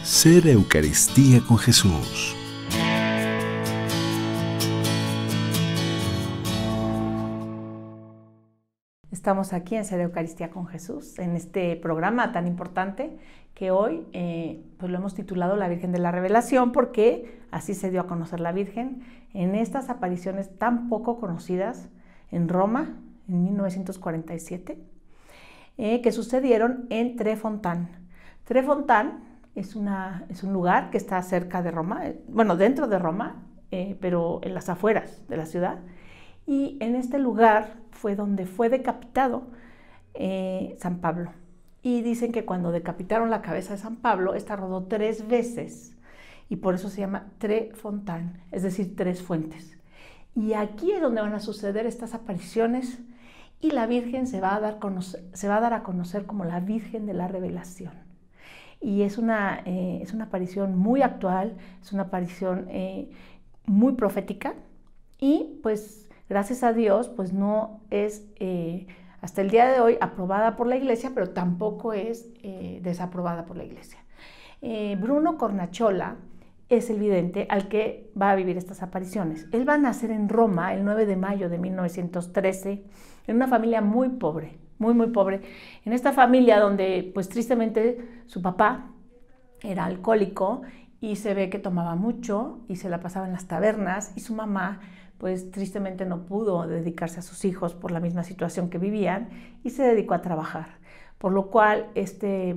Ser Eucaristía con Jesús. Estamos aquí en Ser Eucaristía con Jesús, en este programa tan importante que hoy pues lo hemos titulado La Virgen de la Revelación, porque así se dio a conocer la Virgen en estas apariciones tan poco conocidas en Roma en 1947, que sucedieron en Trefontaine. Trefontaine es un lugar que está cerca de Roma, bueno, dentro de Roma, pero en las afueras de la ciudad. Y en este lugar fue donde fue decapitado San Pablo. Y dicen que cuando decapitaron la cabeza de San Pablo, esta rodó 3 veces. Y por eso se llama Trefontaine, es decir, 3 fuentes. Y aquí es donde van a suceder estas apariciones. Y la Virgen se va a dar a conocer como la Virgen de la Revelación. Y es una aparición muy actual, es una aparición muy profética. Y pues gracias a Dios, pues no es hasta el día de hoy aprobada por la Iglesia, pero tampoco es desaprobada por la Iglesia. Bruno Cornacciola es el vidente al que va a vivir estas apariciones. Él va a nacer en Roma el 9 de mayo de 1913, en una familia muy pobre, muy pobre. En esta familia donde, pues tristemente, su papá era alcohólico y se ve que tomaba mucho y se la pasaba en las tabernas, y su mamá pues tristemente no pudo dedicarse a sus hijos por la misma situación que vivían y se dedicó a trabajar, por lo cual este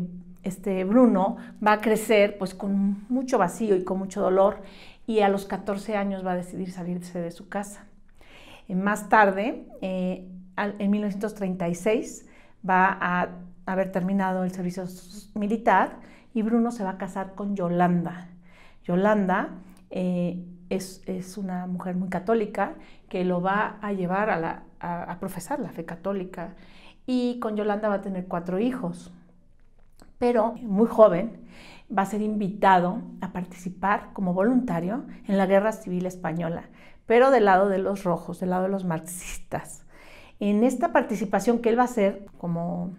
Bruno va a crecer pues con mucho vacío y con mucho dolor, y a los 14 años va a decidir salirse de su casa. Más tarde, en 1936, va a haber terminado el servicio militar y Bruno se va a casar con Yolanda. Yolanda es una mujer muy católica que lo va a llevar a profesar la fe católica, y con Yolanda va a tener 4 hijos. Pero muy joven va a ser invitado a participar como voluntario en la Guerra Civil Española, pero del lado de los rojos, del lado de los marxistas. En esta participación que él va a hacer como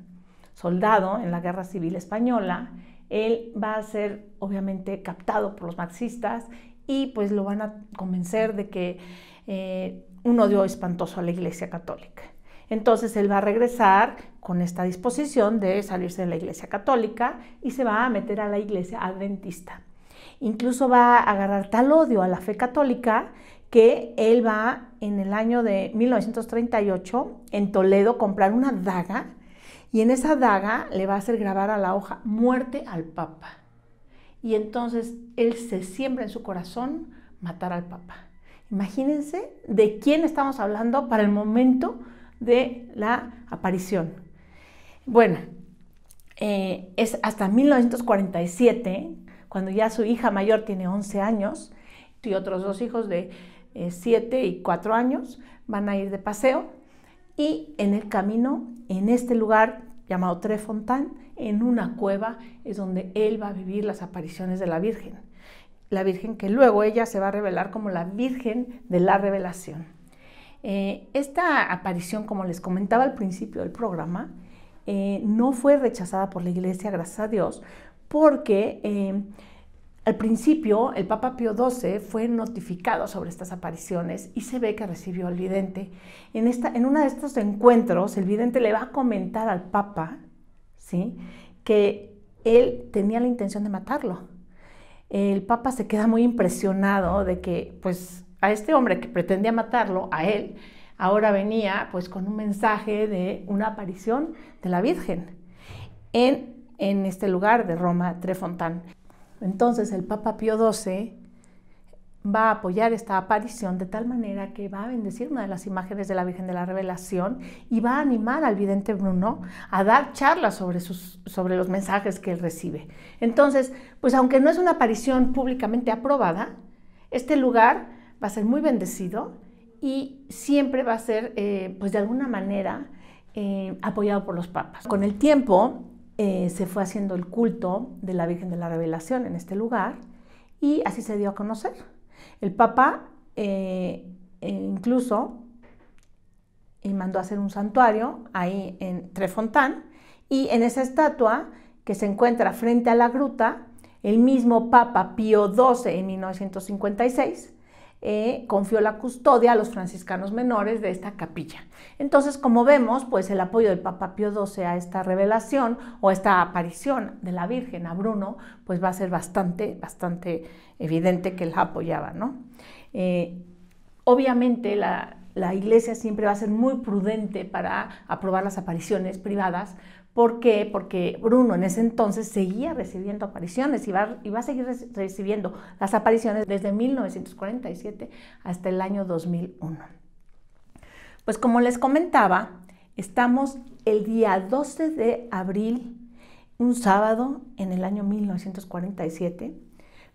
soldado en la Guerra Civil Española, él va a ser obviamente captado por los marxistas y pues lo van a convencer de que un odio espantoso a la Iglesia Católica. Entonces él va a regresar con esta disposición de salirse de la Iglesia Católica y se va a meter a la Iglesia Adventista. Incluso va a agarrar tal odio a la fe católica que él va en el año de 1938 en Toledo comprar una daga, y en esa daga le va a hacer grabar a la hoja "Muerte al Papa". Y entonces él se siembra en su corazón matar al Papa. Imagínense de quién estamos hablando para el momento de la aparición. Bueno, es hasta 1947, cuando ya su hija mayor tiene 11 años y otros 2 hijos de 7 y 4 años van a ir de paseo, y en el camino, en este lugar llamado Trefontaine, en una cueva, es donde él va a vivir las apariciones de la Virgen. La Virgen que luego ella se va a revelar como la Virgen de la Revelación. Esta aparición, como les comentaba al principio del programa, no fue rechazada por la Iglesia, gracias a Dios, porque al principio el Papa Pío XII fue notificado sobre estas apariciones y se ve que recibió al vidente. En uno de estos encuentros, el vidente le va a comentar al Papa, ¿sí?, que él tenía la intención de matarlo. El Papa se queda muy impresionado de que pues a este hombre que pretendía matarlo, a él, ahora venía pues con un mensaje de una aparición de la Virgen en este lugar de Roma, Trefontaine. Entonces el Papa Pío XII va a apoyar esta aparición de tal manera que va a bendecir una de las imágenes de la Virgen de la Revelación y va a animar al vidente Bruno a dar charlas sobre los mensajes que él recibe. Entonces, pues aunque no es una aparición públicamente aprobada, este lugar va a ser muy bendecido y siempre va a ser, pues de alguna manera, apoyado por los papas. Con el tiempo se fue haciendo el culto de la Virgen de la Revelación en este lugar y así se dio a conocer. El Papa incluso mandó a hacer un santuario ahí en Trefontaine, y en esa estatua que se encuentra frente a la gruta El mismo Papa Pío XII en 1956 confió la custodia a los franciscanos menores de esta capilla. Entonces, como vemos, pues el apoyo del Papa Pío XII a esta revelación o a esta aparición de la Virgen a Bruno, pues va a ser bastante evidente que él la apoyaba, ¿no? Obviamente la Iglesia siempre va a ser muy prudente para aprobar las apariciones privadas. ¿Por qué? Porque Bruno en ese entonces seguía recibiendo apariciones y va a seguir recibiendo las apariciones desde 1947 hasta el año 2001. Pues como les comentaba, estamos el día 12 de abril, un sábado en el año 1947,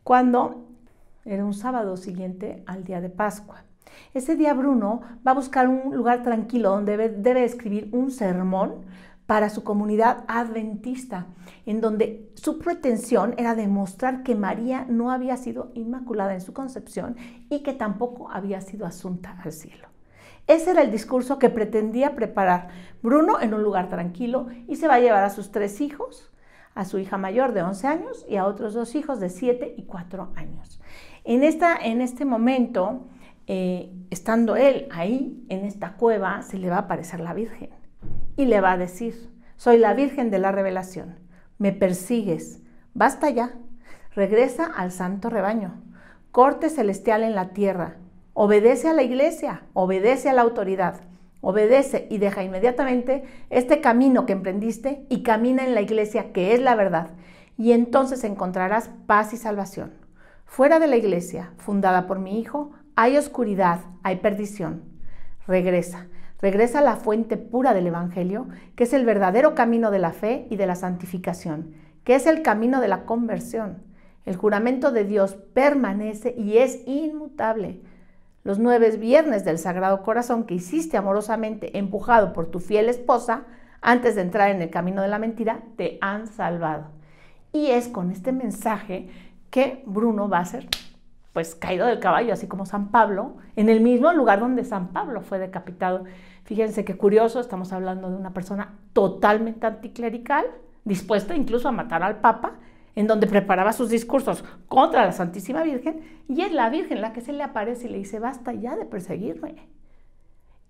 cuando era un sábado siguiente al día de Pascua. Ese día Bruno va a buscar un lugar tranquilo donde debe escribir un sermón para su comunidad adventista, en donde su pretensión era demostrar que María no había sido inmaculada en su concepción y que tampoco había sido asunta al cielo. Ese era el discurso que pretendía preparar Bruno en un lugar tranquilo, y se va a llevar a sus 3 hijos, a su hija mayor de 11 años y a otros 2 hijos de 7 y 4 años. En este momento, estando él ahí en esta cueva, se le va a aparecer la Virgen. Y le va a decir: soy la Virgen de la Revelación, me persigues, basta ya, regresa al santo rebaño, corte celestial en la tierra, obedece a la Iglesia, obedece a la autoridad, obedece y deja inmediatamente este camino que emprendiste y camina en la Iglesia, que es la verdad, y entonces encontrarás paz y salvación. Fuera de la Iglesia, fundada por mi Hijo, hay oscuridad, hay perdición. Regresa a la fuente pura del Evangelio, que es el verdadero camino de la fe y de la santificación, que es el camino de la conversión. El juramento de Dios permanece y es inmutable. Los 9 viernes del Sagrado Corazón que hiciste amorosamente empujado por tu fiel esposa antes de entrar en el camino de la mentira, te han salvado. Y es con este mensaje que Bruno va a ser pues caído del caballo, así como San Pablo, en el mismo lugar donde San Pablo fue decapitado. Fíjense qué curioso, estamos hablando de una persona totalmente anticlerical, dispuesta incluso a matar al Papa, en donde preparaba sus discursos contra la Santísima Virgen, y es la Virgen la que se le aparece y le dice: basta ya de perseguirme.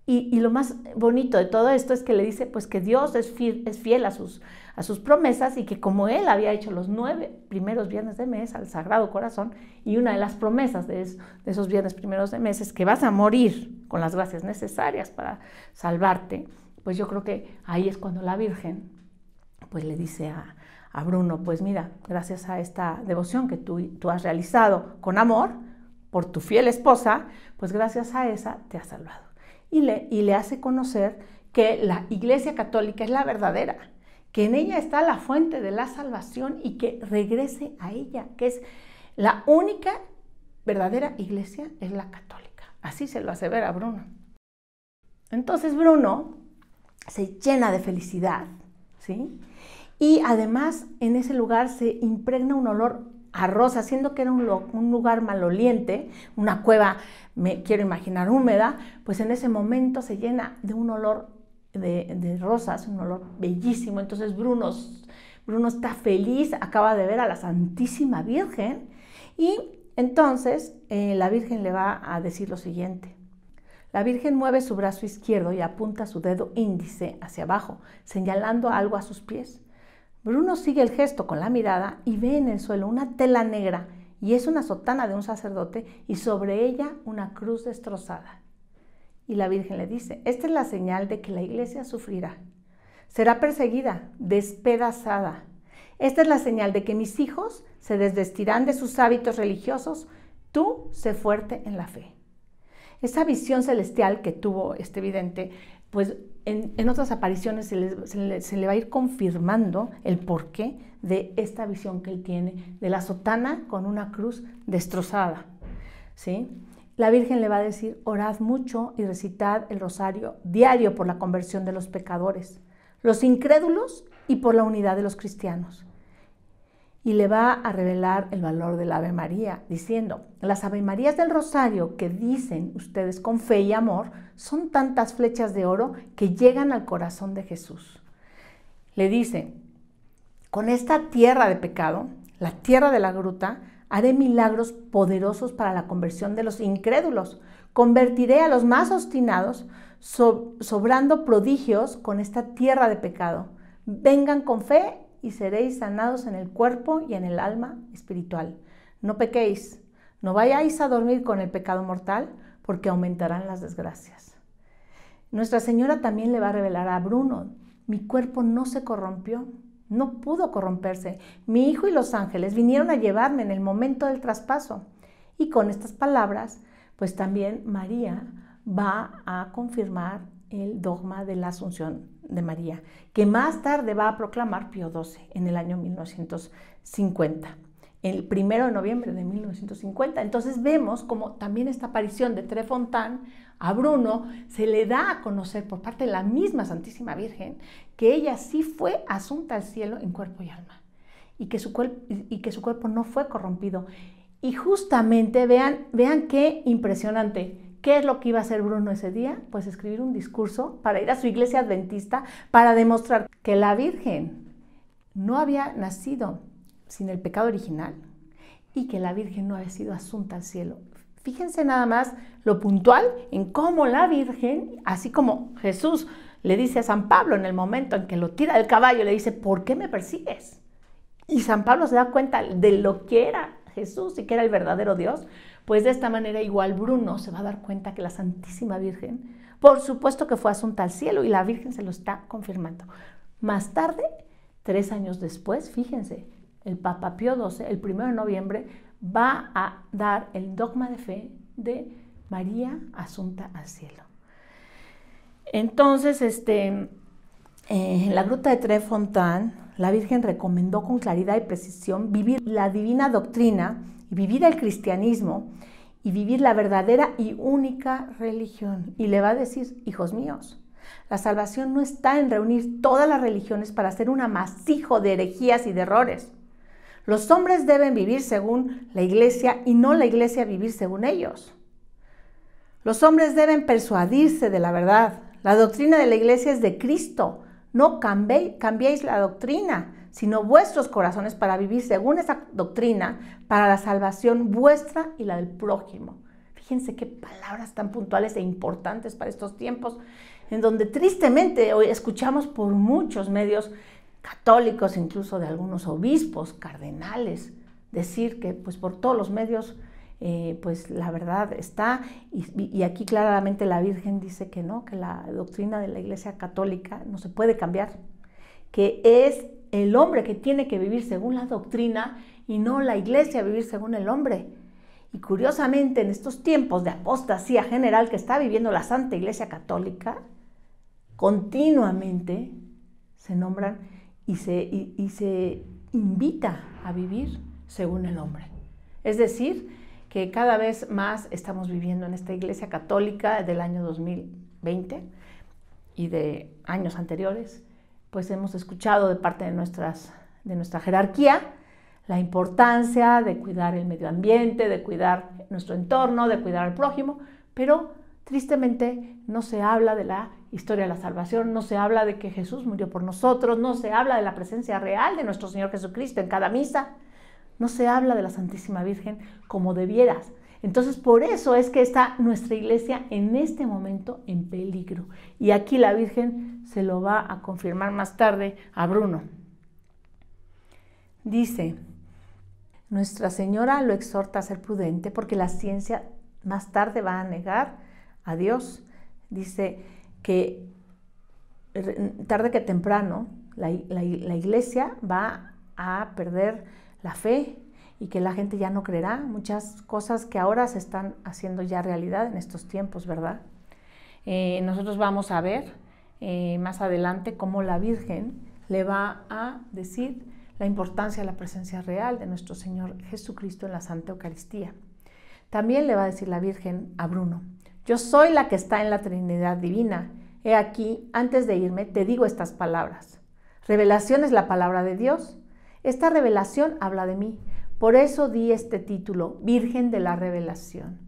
Y lo más bonito de todo esto es que le dice pues que Dios es fiel a sus promesas, y que como él había hecho los 9 primeros viernes de mes al Sagrado Corazón, y una de las promesas de esos viernes primeros de mes es que vas a morir con las gracias necesarias para salvarte, pues yo creo que ahí es cuando la Virgen pues le dice a Bruno: pues mira, gracias a esta devoción que tú has realizado con amor por tu fiel esposa, pues gracias a esa te has salvado. Y le hace conocer que la Iglesia Católica es la verdadera, que en ella está la fuente de la salvación y que regrese a ella, que es la única verdadera iglesia, es la católica. Así se lo hace ver a Bruno. Entonces Bruno se llena de felicidad, ¿sí? Y además en ese lugar se impregna un olor a rosa, siendo que era un lugar maloliente, una cueva, me quiero imaginar, húmeda, pues en ese momento se llena de un olor de rosas, un olor bellísimo. Entonces Bruno está feliz, acaba de ver a la Santísima Virgen, y entonces la Virgen le va a decir lo siguiente: la Virgen mueve su brazo izquierdo y apunta su dedo índice hacia abajo, señalando algo a sus pies. Bruno sigue el gesto con la mirada y ve en el suelo una tela negra, y es una sotana de un sacerdote, y sobre ella una cruz destrozada. Y la Virgen le dice: esta es la señal de que la Iglesia sufrirá. Será perseguida, despedazada. Esta es la señal de que mis hijos se desvestirán de sus hábitos religiosos. Tú sé fuerte en la fe. Esa visión celestial que tuvo este vidente, pues en otras apariciones se le va a ir confirmando el porqué de esta visión que él tiene de la sotana con una cruz destrozada, ¿sí? La Virgen le va a decir: orad mucho y recitad el rosario diario por la conversión de los pecadores, los incrédulos y por la unidad de los cristianos. Y le va a revelar el valor del Ave María, diciendo: las Ave Marías del Rosario que dicen ustedes con fe y amor son tantas flechas de oro que llegan al corazón de Jesús. Le dice: con esta tierra de pecado, la tierra de la gruta, haré milagros poderosos para la conversión de los incrédulos. Convertiré a los más obstinados, sobrando prodigios con esta tierra de pecado. Vengan con fe y seréis sanados en el cuerpo y en el alma espiritual. No pequéis, no vayáis a dormir con el pecado mortal, porque aumentarán las desgracias. Nuestra Señora también le va a revelar a Bruno: mi cuerpo no se corrompió, no pudo corromperse. Mi Hijo y los ángeles vinieron a llevarme en el momento del traspaso. Y con estas palabras, pues también María va a confirmar el dogma de la Asunción de María, que más tarde va a proclamar Pío XII en el año 1950, el 1 de noviembre de 1950. Entonces vemos como también esta aparición de Trefontaine a Bruno se le da a conocer por parte de la misma Santísima Virgen que ella sí fue asunta al cielo en cuerpo y alma, y que su cuerpo no fue corrompido. Y justamente vean qué impresionante. ¿Qué es lo que iba a hacer Bruno ese día? Pues escribir un discurso para ir a su iglesia adventista para demostrar que la Virgen no había nacido sin el pecado original y que la Virgen no había sido asunta al cielo. Fíjense nada más lo puntual en cómo la Virgen, así como Jesús le dice a San Pablo en el momento en que lo tira del caballo, le dice: ¿por qué me persigues? Y San Pablo se da cuenta de lo que era Jesús y que era el verdadero Dios. Pues de esta manera igual Bruno se va a dar cuenta que la Santísima Virgen, por supuesto que fue asunta al cielo, y la Virgen se lo está confirmando. Más tarde, 3 años después, fíjense, el Papa Pío XII, el 1 de noviembre, va a dar el dogma de fe de María asunta al cielo. Entonces, en la gruta de Trefontaine, la Virgen recomendó con claridad y precisión vivir la divina doctrina y vivir el cristianismo y vivir la verdadera y única religión. Y le va a decir: hijos míos, la salvación no está en reunir todas las religiones para hacer un amasijo de herejías y de errores. Los hombres deben vivir según la Iglesia y no la Iglesia vivir según ellos. Los hombres deben persuadirse de la verdad. La doctrina de la Iglesia es de Cristo. No cambiéis la doctrina, sino vuestros corazones para vivir según esa doctrina, para la salvación vuestra y la del prójimo. Fíjense qué palabras tan puntuales e importantes para estos tiempos, en donde tristemente hoy escuchamos por muchos medios católicos, incluso de algunos obispos, cardenales, decir que pues por todos los medios pues la verdad está, y aquí claramente la Virgen dice que no, que la doctrina de la Iglesia Católica no se puede cambiar, que es el hombre que tiene que vivir según la doctrina y no la Iglesia vivir según el hombre. Y curiosamente, en estos tiempos de apostasía general que está viviendo la Santa Iglesia Católica, continuamente se nombran y se invita a vivir según el hombre. Es decir, que cada vez más estamos viviendo en esta Iglesia Católica del año 2020 y de años anteriores, pues hemos escuchado de parte de nuestra jerarquía la importancia de cuidar el medio ambiente, de cuidar nuestro entorno, de cuidar al prójimo, pero tristemente no se habla de la historia de la salvación, no se habla de que Jesús murió por nosotros, no se habla de la presencia real de nuestro Señor Jesucristo en cada misa, no se habla de la Santísima Virgen como debieras. Entonces, por eso es que está nuestra iglesia en este momento en peligro. Y aquí la Virgen se lo va a confirmar más tarde a Bruno. Dice: Nuestra Señora lo exhorta a ser prudente porque la ciencia más tarde va a negar a Dios. Dice que tarde que temprano la iglesia va a perder la fe y que la gente ya no creerá muchas cosas que ahora se están haciendo ya realidad en estos tiempos, ¿verdad? Nosotros vamos a ver más adelante cómo la Virgen le va a decir la importancia de la presencia real de nuestro Señor Jesucristo en la Santa Eucaristía. También le va a decir la Virgen a Bruno: yo soy la que está en la Trinidad Divina. He aquí, antes de irme, te digo estas palabras. Revelación es la palabra de Dios. Esta revelación habla de mí. Por eso di este título, Virgen de la Revelación.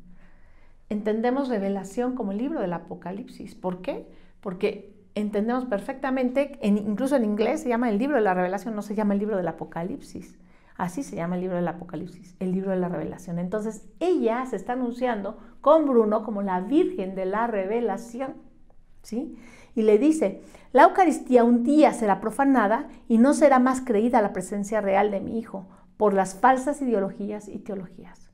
Entendemos revelación como el libro del Apocalipsis. ¿Por qué? Porque entendemos perfectamente, incluso en inglés se llama el libro de la Revelación, no se llama el libro del Apocalipsis. Así se llama el libro del Apocalipsis, el libro de la revelación. Entonces, ella se está anunciando con Bruno como la Virgen de la Revelación, ¿sí? Y le dice, la Eucaristía un día será profanada y no será más creída la presencia real de mi Hijo por las falsas ideologías y teologías.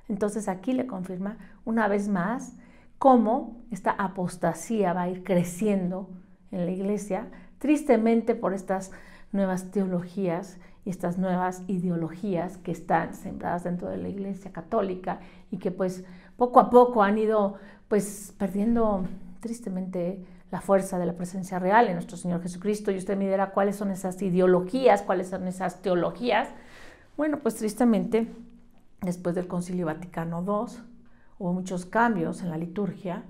Entonces, aquí le confirma una vez más cómo esta apostasía va a ir creciendo en la Iglesia, tristemente por estas nuevas teologías y estas nuevas ideologías que están sembradas dentro de la Iglesia católica y que pues poco a poco han ido pues perdiendo tristemente la fuerza de la presencia real en nuestro Señor Jesucristo. Y usted me dirá cuáles son esas ideologías, cuáles son esas teologías. Bueno, pues tristemente después del Concilio Vaticano II hubo muchos cambios en la liturgia.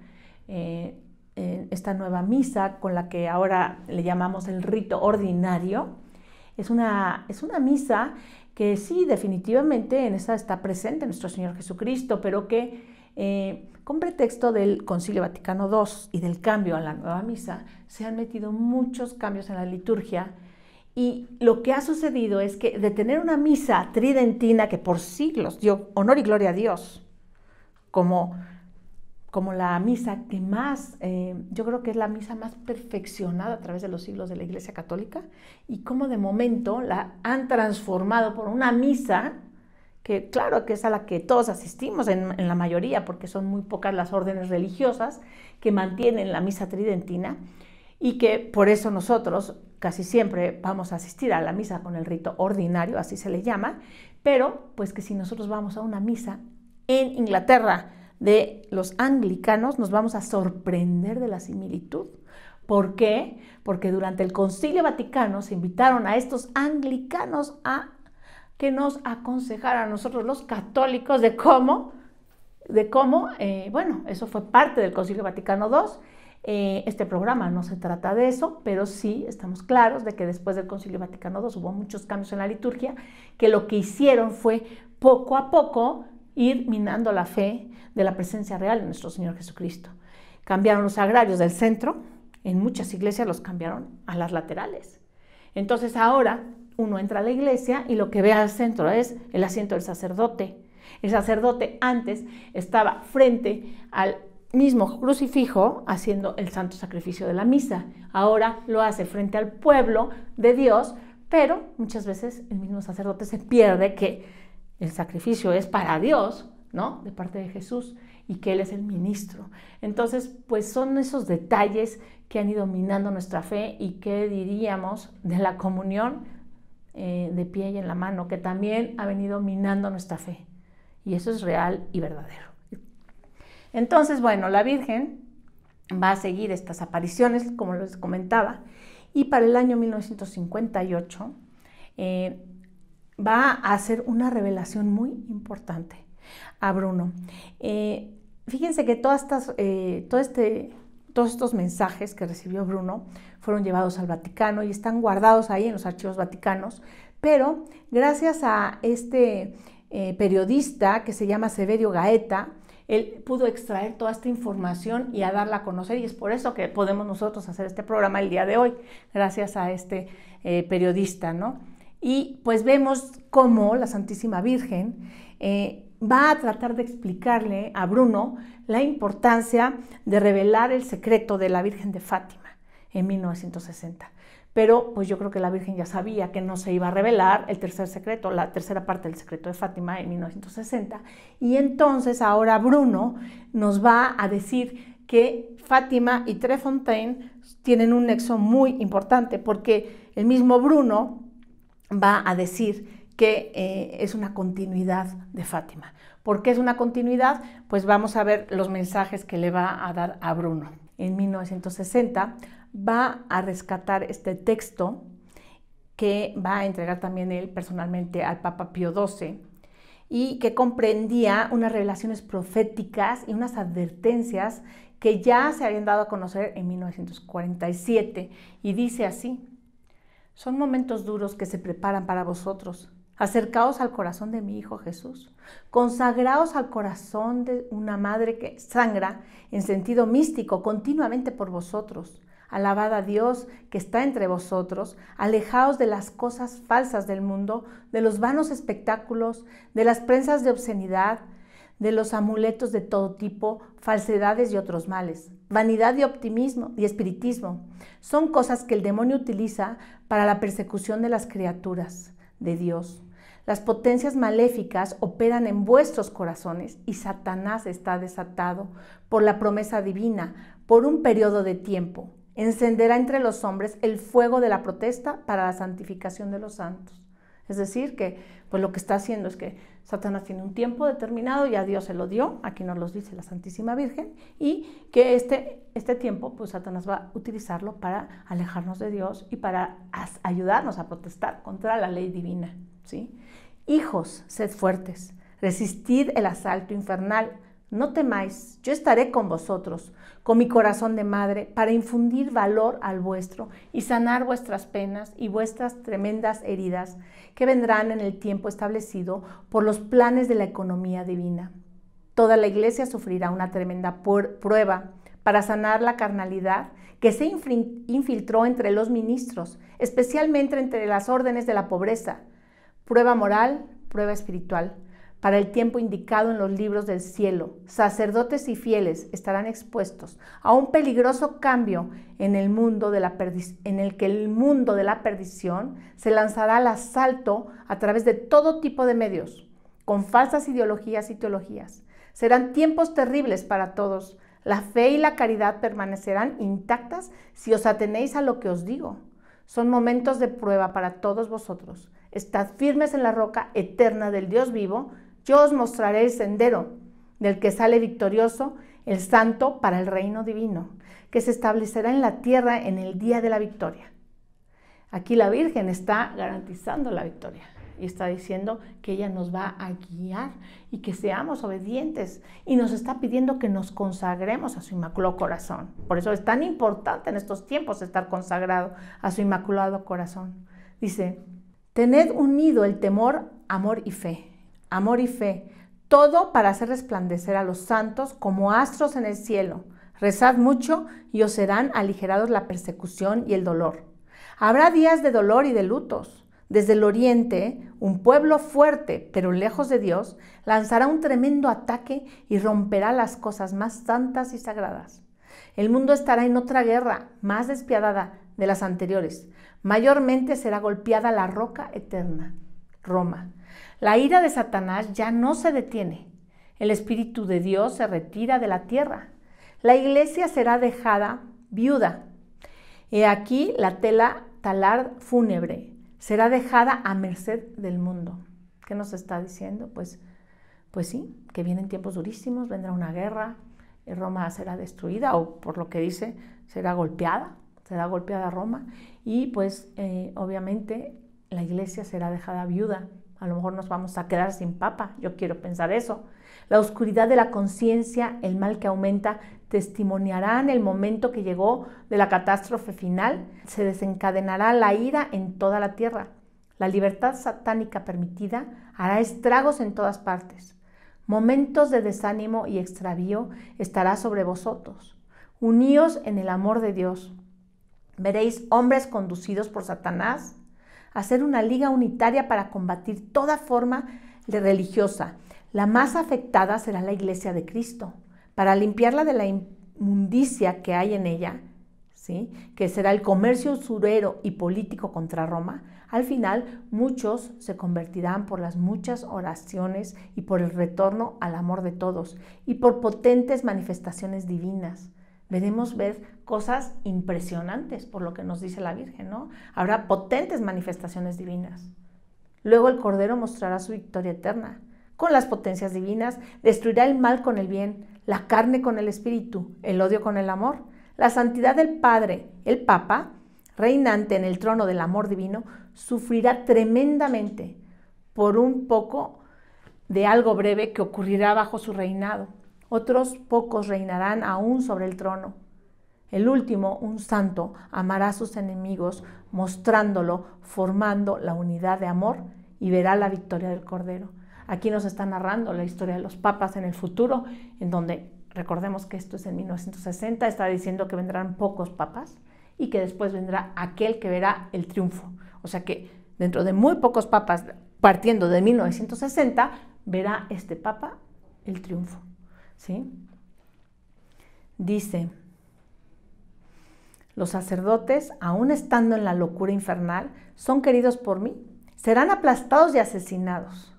Esta nueva misa, con la que ahora le llamamos el rito ordinario, es una misa que sí, definitivamente en esa está presente nuestro Señor Jesucristo, pero que con pretexto del Concilio Vaticano II y del cambio a la nueva misa, se han metido muchos cambios en la liturgia. Y lo que ha sucedido es que de tener una misa tridentina que por siglos dio honor y gloria a Dios, como la misa que más, yo creo que es la misa más perfeccionada a través de los siglos de la Iglesia Católica, y cómo de momento la han transformado por una misa que claro que es a la que todos asistimos en la mayoría, porque son muy pocas las órdenes religiosas que mantienen la misa tridentina, y que por eso nosotros casi siempre vamos a asistir a la misa con el rito ordinario, así se le llama, pero pues que si nosotros vamos a una misa en Inglaterra de los anglicanos, nos vamos a sorprender de la similitud. ¿Por qué? Porque durante el Concilio Vaticano se invitaron a estos anglicanos a que nos aconsejaran a nosotros los católicos de cómo, bueno, eso fue parte del Concilio Vaticano II. Este programa no se trata de eso, pero sí estamos claros de que después del Concilio Vaticano II hubo muchos cambios en la liturgia, que lo que hicieron fue poco a poco ir minando la fe de la presencia real de nuestro Señor Jesucristo. Cambiaron los sagrarios del centro, en muchas iglesias los cambiaron a las laterales. Entonces ahora uno entra a la iglesia y lo que ve al centro es el asiento del sacerdote. El sacerdote antes estaba frente al mismo crucifijo haciendo el santo sacrificio de la misa. Ahora lo hace frente al pueblo de Dios, pero muchas veces el mismo sacerdote se pierde que el sacrificio es para Dios, ¿no? De parte de Jesús, y que Él es el ministro. Entonces, pues son esos detalles que han ido minando nuestra fe y que diríamos de la comunión de pie y en la mano, que también ha venido minando nuestra fe. Y eso es real y verdadero. Entonces, bueno, la Virgen va a seguir estas apariciones, como les comentaba, y para el año 1958 va a hacer una revelación muy importante a Bruno. Fíjense que todos estos mensajes que recibió Bruno fueron llevados al Vaticano y están guardados ahí en los archivos vaticanos, pero gracias a este periodista que se llama Severio Gaeta, él pudo extraer toda esta información y a darla a conocer, y es por eso que podemos nosotros hacer este programa el día de hoy, gracias a este periodista, ¿no? Y pues vemos cómo la Santísima Virgen va a tratar de explicarle a Bruno la importancia de revelar el secreto de la Virgen de Fátima en 1960. Pero pues yo creo que la Virgen ya sabía que no se iba a revelar el tercer secreto, la tercera parte del secreto de Fátima en 1960. Y entonces ahora Bruno nos va a decir que Fátima y Trefontaine tienen un nexo muy importante, porque el mismo Bruno va a decir que es una continuidad de Fátima. ¿Por qué es una continuidad? Pues vamos a ver los mensajes que le va a dar a Bruno. En 1960 va a rescatar este texto que va a entregar también él personalmente al Papa Pío XII, y que comprendía unas revelaciones proféticas y unas advertencias que ya se habían dado a conocer en 1947, y dice así: son momentos duros que se preparan para vosotros. Acercaos al corazón de mi Hijo Jesús, consagraos al corazón de una madre que sangra en sentido místico continuamente por vosotros. Alabad a Dios que está entre vosotros, alejaos de las cosas falsas del mundo, de los vanos espectáculos, de las prensas de obscenidad, de los amuletos de todo tipo, falsedades y otros males. Vanidad y optimismo y espiritismo son cosas que el demonio utiliza para la persecución de las criaturas de Dios. Las potencias maléficas operan en vuestros corazones y Satanás está desatado por la promesa divina por un periodo de tiempo. Encenderá entre los hombres el fuego de la protesta para la santificación de los santos. Es decir, que pues lo que está haciendo es que Satanás tiene un tiempo determinado, ya Dios se lo dio, aquí nos lo dice la Santísima Virgen, y que este tiempo pues Satanás va a utilizarlo para alejarnos de Dios y para ayudarnos a protestar contra la ley divina, ¿sí? Hijos, sed fuertes, resistid el asalto infernal, no temáis, yo estaré con vosotros, con mi corazón de madre, para infundir valor al vuestro y sanar vuestras penas y vuestras tremendas heridas que vendrán en el tiempo establecido por los planes de la economía divina. Toda la iglesia sufrirá una tremenda prueba para sanar la carnalidad que se infiltró entre los ministros, especialmente entre las órdenes de la pobreza. Prueba moral, prueba espiritual. Para el tiempo indicado en los libros del cielo, sacerdotes y fieles estarán expuestos a un peligroso cambio en el que el mundo de la perdición se lanzará al asalto a través de todo tipo de medios, con falsas ideologías y teologías. Serán tiempos terribles para todos. La fe y la caridad permanecerán intactas si os atenéis a lo que os digo. Son momentos de prueba para todos vosotros. Estad firmes en la roca eterna del Dios vivo. Yo os mostraré el sendero del que sale victorioso el santo para el reino divino, que se establecerá en la tierra en el día de la victoria. Aquí la Virgen está garantizando la victoria y está diciendo que ella nos va a guiar y que seamos obedientes y nos está pidiendo que nos consagremos a su Inmaculado Corazón. Por eso es tan importante en estos tiempos estar consagrado a su Inmaculado Corazón. Dice, tened unido el temor, amor y fe. Amor y fe, todo para hacer resplandecer a los santos como astros en el cielo. Rezad mucho y os serán aligerados la persecución y el dolor. Habrá días de dolor y de lutos. Desde el oriente, un pueblo fuerte, pero lejos de Dios, lanzará un tremendo ataque y romperá las cosas más santas y sagradas. El mundo estará en otra guerra, más despiadada de las anteriores. Mayormente será golpeada la roca eterna, Roma. La ira de Satanás ya no se detiene. El Espíritu de Dios se retira de la tierra. La iglesia será dejada viuda. He aquí la tela talar fúnebre. Será dejada a merced del mundo. ¿Qué nos está diciendo? Pues sí, que vienen tiempos durísimos, vendrá una guerra, Roma será destruida o por lo que dice, será golpeada Roma y pues obviamente la iglesia será dejada viuda. A lo mejor nos vamos a quedar sin papa, yo quiero pensar eso. La oscuridad de la conciencia, el mal que aumenta, testimoniarán el momento que llegó de la catástrofe final. Se desencadenará la ira en toda la tierra. La libertad satánica permitida hará estragos en todas partes. Momentos de desánimo y extravío estará sobre vosotros. Uníos en el amor de Dios. Veréis hombres conducidos por Satanás hacer una liga unitaria para combatir toda forma religiosa. La más afectada será la Iglesia de Cristo, para limpiarla de la inmundicia que hay en ella, ¿sí? Que será el comercio usurero y político contra Roma. Al final, muchos se convertirán por las muchas oraciones y por el retorno al amor de todos y por potentes manifestaciones divinas. Veremos cosas impresionantes por lo que nos dice la Virgen, ¿no? Habrá potentes manifestaciones divinas. Luego el Cordero mostrará su victoria eterna. Con las potencias divinas destruirá el mal con el bien, la carne con el espíritu, el odio con el amor. La santidad del Padre, el Papa, reinante en el trono del amor divino, sufrirá tremendamente por un poco de algo breve que ocurrirá bajo su reinado. Otros pocos reinarán aún sobre el trono. El último, un santo, amará a sus enemigos, mostrándolo, formando la unidad de amor y verá la victoria del Cordero. Aquí nos está narrando la historia de los papas en el futuro, en donde, recordemos que esto es en 1960, está diciendo que vendrán pocos papas y que después vendrá aquel que verá el triunfo. O sea que dentro de muy pocos papas, partiendo de 1960, verá este papa el triunfo, ¿sí? Dice, los sacerdotes, aún estando en la locura infernal, son queridos por mí, serán aplastados y asesinados.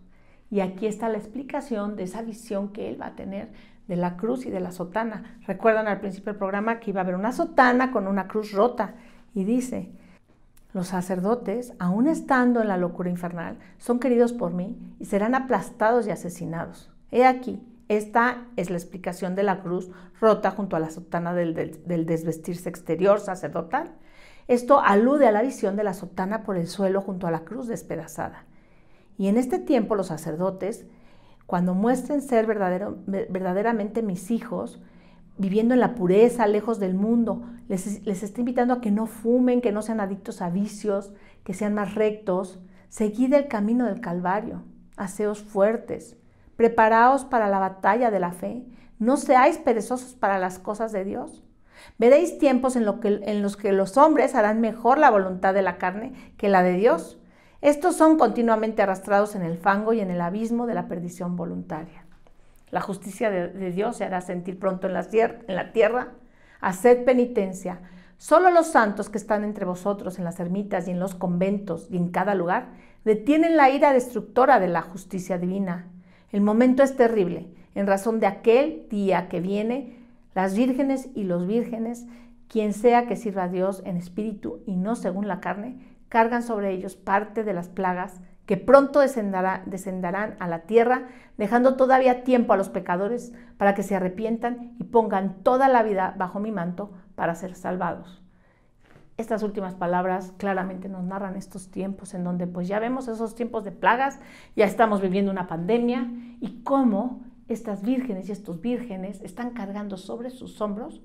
Y aquí está la explicación de esa visión que él va a tener de la cruz y de la sotana. Recuerdan al principio del programa que iba a haber una sotana con una cruz rota. Y dice, los sacerdotes, aún estando en la locura infernal, son queridos por mí y serán aplastados y asesinados. He aquí, esta es la explicación de la cruz rota junto a la sotana del desvestirse exterior sacerdotal. Esto alude a la visión de la sotana por el suelo junto a la cruz despedazada. Y en este tiempo los sacerdotes, cuando muestren ser verdaderamente mis hijos, viviendo en la pureza, lejos del mundo, les está invitando a que no fumen, que no sean adictos a vicios, que sean más rectos. Seguid el camino del Calvario, haceos fuertes, preparaos para la batalla de la fe, no seáis perezosos para las cosas de Dios. Veréis tiempos en los que los hombres harán mejor la voluntad de la carne que la de Dios. Estos son continuamente arrastrados en el fango y en el abismo de la perdición voluntaria. La justicia de Dios se hará sentir pronto en la tierra. Haced penitencia. Solo los santos que están entre vosotros en las ermitas y en los conventos y en cada lugar detienen la ira destructora de la justicia divina. El momento es terrible, en razón de aquel día que viene, las vírgenes y los vírgenes, quien sea que sirva a Dios en espíritu y no según la carne, cargan sobre ellos parte de las plagas que pronto descenderán a la tierra, dejando todavía tiempo a los pecadores para que se arrepientan y pongan toda la vida bajo mi manto para ser salvados. Estas últimas palabras claramente nos narran estos tiempos en donde pues ya vemos esos tiempos de plagas, ya estamos viviendo una pandemia y cómo estas vírgenes y estos vírgenes están cargando sobre sus hombros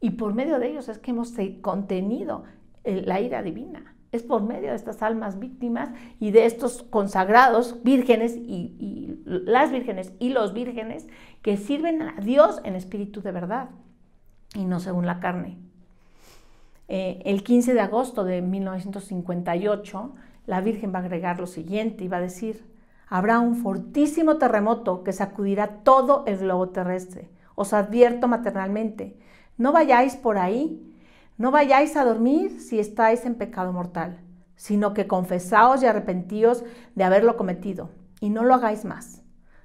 y por medio de ellos es que hemos contenido la ira divina. Es por medio de estas almas víctimas y de estos consagrados vírgenes y las vírgenes y los vírgenes que sirven a Dios en espíritu de verdad y no según la carne. El 15 de agosto de 1958, la Virgen va a agregar lo siguiente y va a decir: habrá un fortísimo terremoto que sacudirá todo el globo terrestre. Os advierto maternalmente, no vayáis por ahí. No vayáis a dormir si estáis en pecado mortal, sino que confesaos y arrepentíos de haberlo cometido, y no lo hagáis más.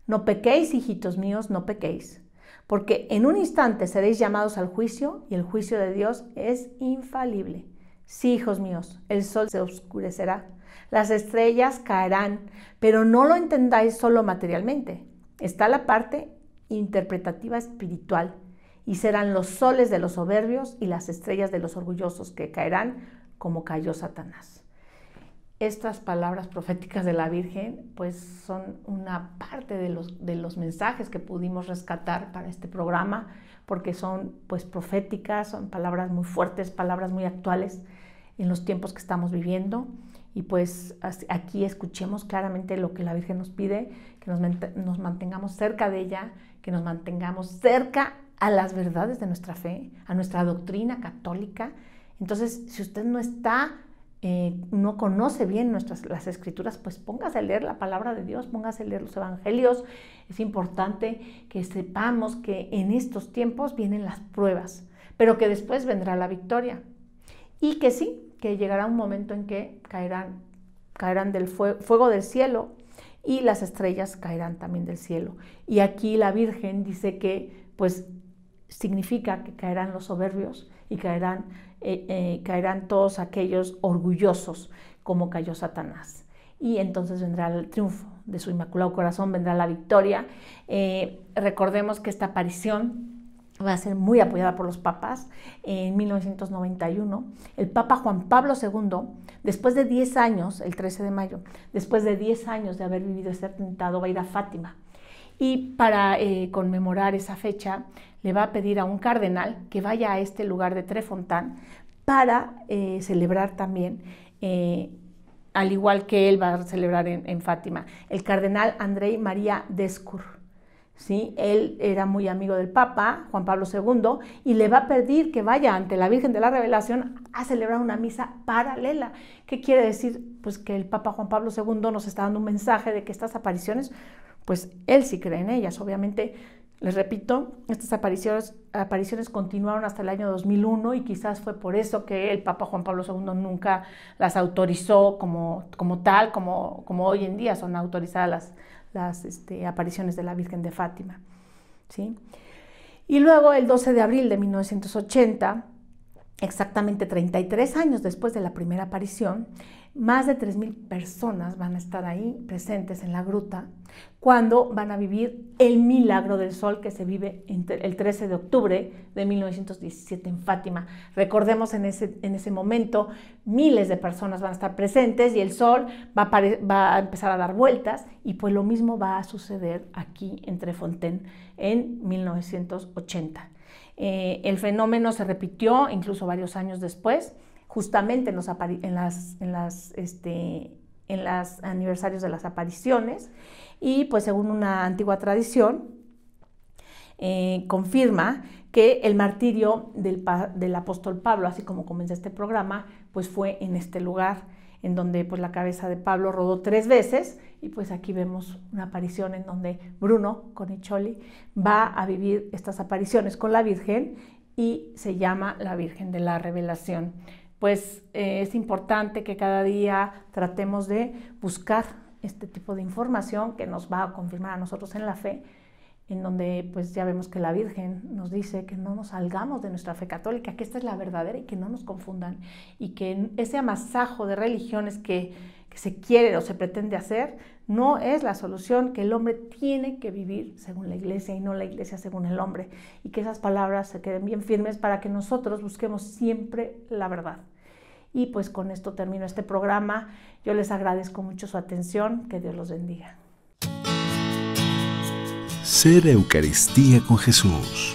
No pequéis, hijitos míos, no pequéis, porque en un instante seréis llamados al juicio, y el juicio de Dios es infalible. Sí, hijos míos, el sol se oscurecerá, las estrellas caerán, pero no lo entendáis solo materialmente. Está la parte interpretativa espiritual, y serán los soles de los soberbios y las estrellas de los orgullosos que caerán como cayó Satanás. Estas palabras proféticas de la Virgen pues son una parte de los mensajes que pudimos rescatar para este programa, porque son pues proféticas, son palabras muy fuertes, palabras muy actuales en los tiempos que estamos viviendo. Y pues aquí escuchemos claramente lo que la Virgen nos pide, que nos mantengamos cerca de ella, que nos mantengamos cerca a las verdades de nuestra fe, a nuestra doctrina católica. Entonces, si usted no conoce bien las escrituras, pues póngase a leer la palabra de Dios, póngase a leer los evangelios. Es importante que sepamos que en estos tiempos vienen las pruebas, pero que después vendrá la victoria. Y que sí, que llegará un momento en que caerán del fuego del cielo y las estrellas caerán también del cielo. Y aquí la Virgen dice que pues significa que caerán los soberbios y caerán todos aquellos orgullosos como cayó Satanás. Y entonces vendrá el triunfo de su Inmaculado Corazón, vendrá la victoria. Recordemos que esta aparición va a ser muy apoyada por los papas. En 1991, el Papa Juan Pablo II, después de 10 años, el 13 de mayo, después de 10 años de haber vivido ese atentado, va a ir a Fátima. Y para conmemorar esa fecha, le va a pedir a un cardenal que vaya a este lugar de Trefontaine para celebrar también, al igual que él va a celebrar en Fátima, el cardenal Andrei María Descour, ¿sí? Él era muy amigo del Papa, Juan Pablo II, y le va a pedir que vaya ante la Virgen de la Revelación a celebrar una misa paralela. ¿Qué quiere decir? Pues que el Papa Juan Pablo II nos está dando un mensaje de que estas apariciones, pues él sí cree en ellas. Obviamente, les repito, estas apariciones continuaron hasta el año 2001 y quizás fue por eso que el Papa Juan Pablo II nunca las autorizó como hoy en día son autorizadas las apariciones de la Virgen de Fátima, ¿sí? Y luego, el 12 de abril de 1980, exactamente 33 años después de la primera aparición, más de 3,000 personas van a estar ahí presentes en la gruta cuando van a vivir el milagro del sol que se vive el 13 de octubre de 1917 en Fátima. Recordemos, en ese momento miles de personas van a estar presentes y el sol va a empezar a dar vueltas, y pues lo mismo va a suceder aquí en Trefontaine en 1980. El fenómeno se repitió incluso varios años después, justamente en los aniversarios de las apariciones, y pues según una antigua tradición confirma que el martirio del apóstol Pablo, así como comenzó este programa, pues fue en este lugar, en donde pues la cabeza de Pablo rodó 3 veces, y pues aquí vemos una aparición en donde Bruno Coniglioli va a vivir estas apariciones con la Virgen y se llama la Virgen de la Revelación. Pues es importante que cada día tratemos de buscar este tipo de información que nos va a confirmar a nosotros en la fe, en donde pues ya vemos que la Virgen nos dice que no nos salgamos de nuestra fe católica, que esta es la verdadera y que no nos confundan, y que ese amasajo de religiones que se quiere o se pretende hacer no es la solución, que el hombre tiene que vivir según la Iglesia y no la Iglesia según el hombre, y que esas palabras se queden bien firmes para que nosotros busquemos siempre la verdad. Y pues con esto termino este programa. Yo les agradezco mucho su atención. Que Dios los bendiga. Ser Eucaristía con Jesús.